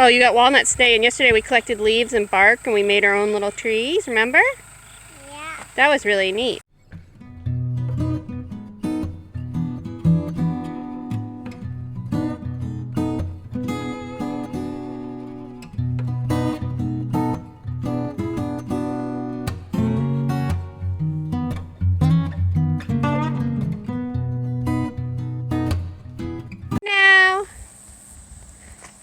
Oh, you got walnuts today, and yesterday we collected leaves and bark and we made our own little trees, remember? Yeah. That was really neat.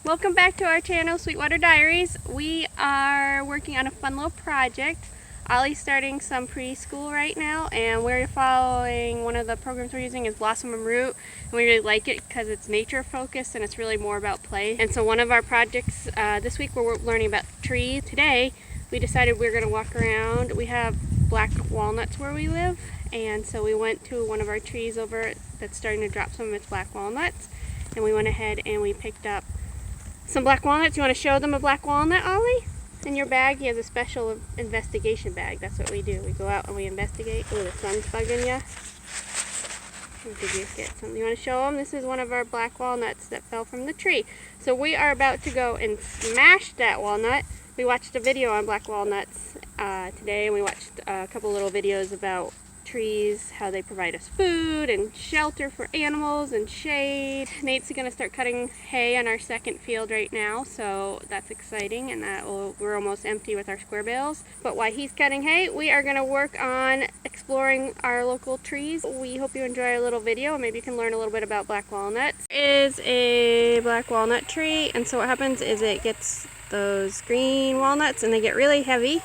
Welcome back to our channel, Sweetwater Diaries. We are working on a fun little project. Ollie's starting some preschool right now, and we're following one of the programs we're using is Blossom and Root, and we really like it because it's nature focused and it's really more about play. And so one of our projects this week we're learning about trees. Today we decided we're going to walk around. We have black walnuts where we live, and so we went to one of our trees over that's starting to drop some of its black walnuts, and we went ahead and we picked up some black walnuts. You want to show them a black walnut, Ollie? In your bag, he has a special investigation bag. That's what we do. We go out and we investigate. Oh, the sun's bugging you. Did you get something? You want to show them? This is one of our black walnuts that fell from the tree. So we are about to go and smash that walnut. We watched a video on black walnuts today, and we watched a couple little videos about trees, how they provide us food and shelter for animals and shade. Nate's going to start cutting hay on our second field right now, so that's exciting, and we're almost empty with our square bales. But while he's cutting hay, we are going to work on exploring our local trees. We hope you enjoy our little video, and maybe you can learn a little bit about black walnuts. This is a black walnut tree, and so what happens is it gets those green walnuts and they get really heavy,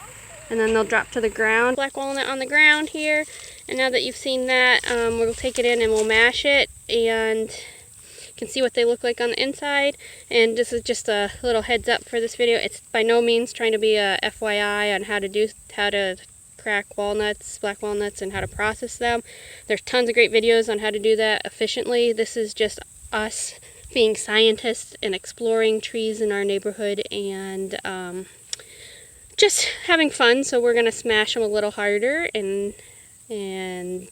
and then they'll drop to the ground. Black walnut on the ground here, and now that you've seen that, we'll take it in and we'll mash it, and you can see what they look like on the inside. And this is just a little heads up for this video. It's by no means trying to be a FYI on how to crack walnuts, black walnuts, and how to process them. There's tons of great videos on how to do that efficiently. This is just us being scientists and exploring trees in our neighborhood, and just having fun. So we're gonna smash them a little harder and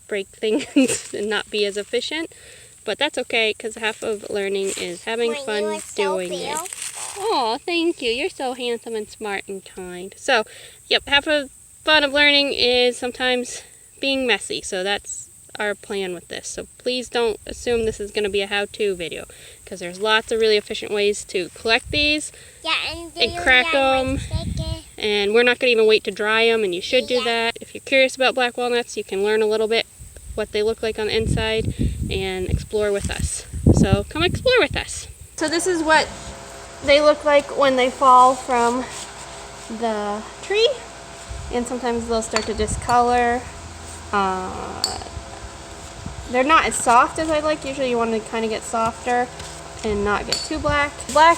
break things and not be as efficient, but that's okay, because half of learning is having fun doing it. Oh, thank you. You're so handsome and smart and kind. So, yep, half of fun of learning is sometimes being messy. So that's our plan with this. So please don't assume this is going to be a how-to video, because there's lots of really efficient ways to collect these and crack them. And we're not going to even wait to dry them, and you should do that. If you're curious about black walnuts, you can learn a little bit what they look like on the inside and explore with us. So come explore with us. So this is what they look like when they fall from the tree, and sometimes they'll start to discolor. They're not as soft as I'd like. Usually you want to kind of get softer and not get too black. Black,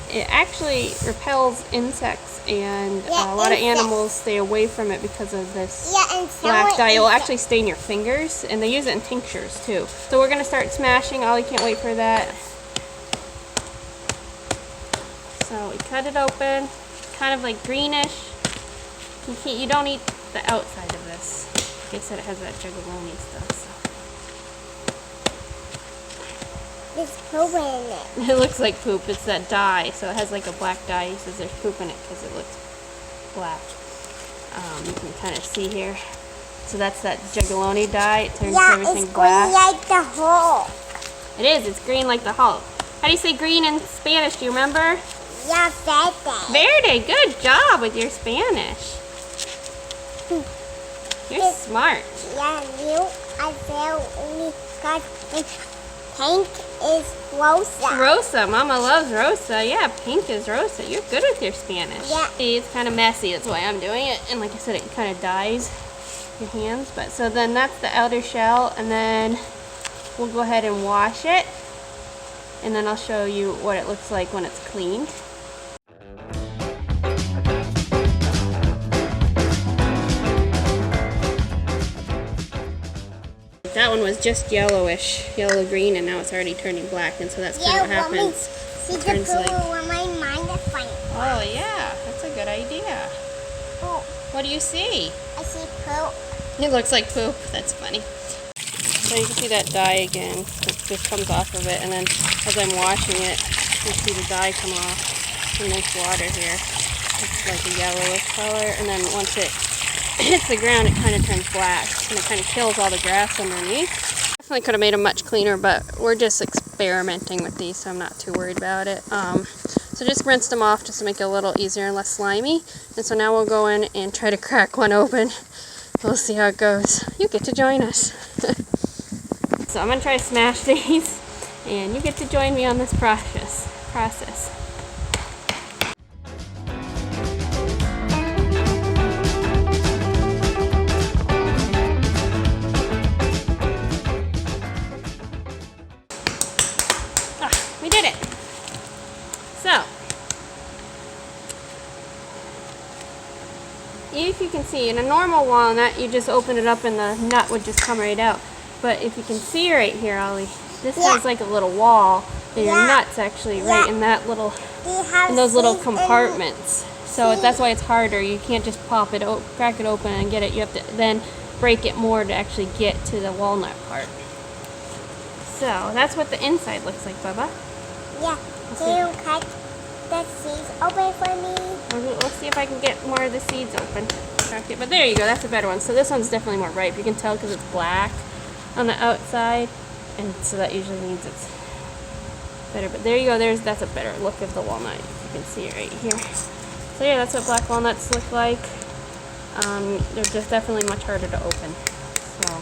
it actually repels insects, and a lot of animals stay away from it because of this black dye. It will actually stain your fingers, and they use it in tinctures too. So we're going to start smashing. Ollie can't wait for that. So we cut it open, kind of like greenish. You don't eat the outside of this. Like I said, it has that juggalo stuff. So. There's poop in it. It looks like poop. It's that dye, so it has like a black dye. He says there's poop in it because it looks black. You can kind of see here. So that's that juggalo dye. It turns everything black. Yeah, it's green like the Hulk. It is. It's green like the Hulk. How do you say green in Spanish? Do you remember? Yeah, verde. Verde. Good job with your Spanish. You're smart. Yeah, I feel only got pink is rosa. Rosa. Mama loves rosa. Yeah, pink is rosa. You're good with your Spanish. Yeah. It's kind of messy. That's why I'm doing it. And like I said, it kind of dyes your hands. But so then that's the outer shell. And then we'll go ahead and wash it. And then I'll show you what it looks like when it's cleaned. That one was just yellowish, yellow-green, and now it's already turning black, and so that's kind of what happens. See the poop when my mind is funny. Oh yeah, that's a good idea. Oh. What do you see? I see poop. It looks like poop. That's funny. So you can see that dye again. It just comes off of it, and then as I'm washing it, You see the dye come off in this water here. It's like a yellowish color, and then once it hits the ground, it kind of turns black, and it kind of kills all the grass underneath. Definitely could have made them much cleaner, but we're just experimenting with these, so I'm not too worried about it. So just rinsed them off just to make it a little easier and less slimy. And so now we'll go in and try to crack one open. We'll see how it goes. You get to join us. So I'm gonna try to smash these, and you get to join me on this process. We did it. So, if you can see, in a normal walnut, you just open it up and the nut would just come right out. But if you can see right here, Ollie, this has like a little wall, and your nut's actually right in that little, in those little compartments. So that's why it's harder. You can't just pop it, crack it open and get it. You have to then break it more to actually get to the walnut part. So that's what the inside looks like, Bubba. Yeah. Can you cut the seeds open for me? Let's see if I can get more of the seeds open. Okay, but there you go, that's a better one. So this one's definitely more ripe. You can tell because it's black on the outside, and so that usually means it's better. But there you go, that's a better look of the walnut. You can see it right here. So yeah, that's what black walnuts look like. They're just definitely much harder to open. So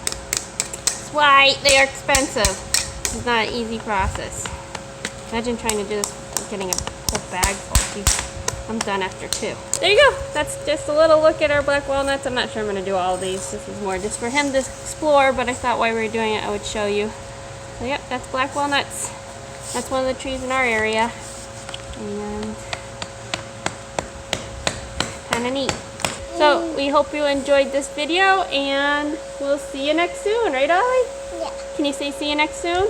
that's why they are expensive. It's not an easy process. Imagine trying to do this, getting a whole bag full. I'm done after 2. There you go. That's just a little look at our black walnuts. I'm not sure I'm going to do all of these. This is more just for him to explore, but I thought while we were doing it, I would show you. So yep, that's black walnuts. That's one of the trees in our area. And kind of neat. So we hope you enjoyed this video, and we'll see you next soon, right, Ollie? Yeah. Can you say see you next soon?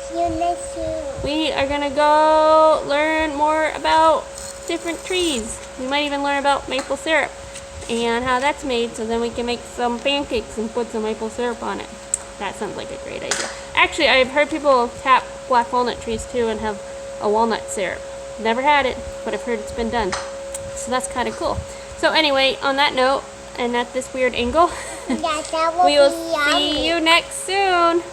See you next soon. We are going to go learn more about different trees. We might even learn about maple syrup and how that's made, so then we can make some pancakes and put some maple syrup on it. That sounds like a great idea. Actually, I've heard people tap black walnut trees too and have a walnut syrup. Never had it, but I've heard it's been done. So that's kind of cool. So anyway, on that note, and at this weird angle, That will we will be yummy. see you next soon.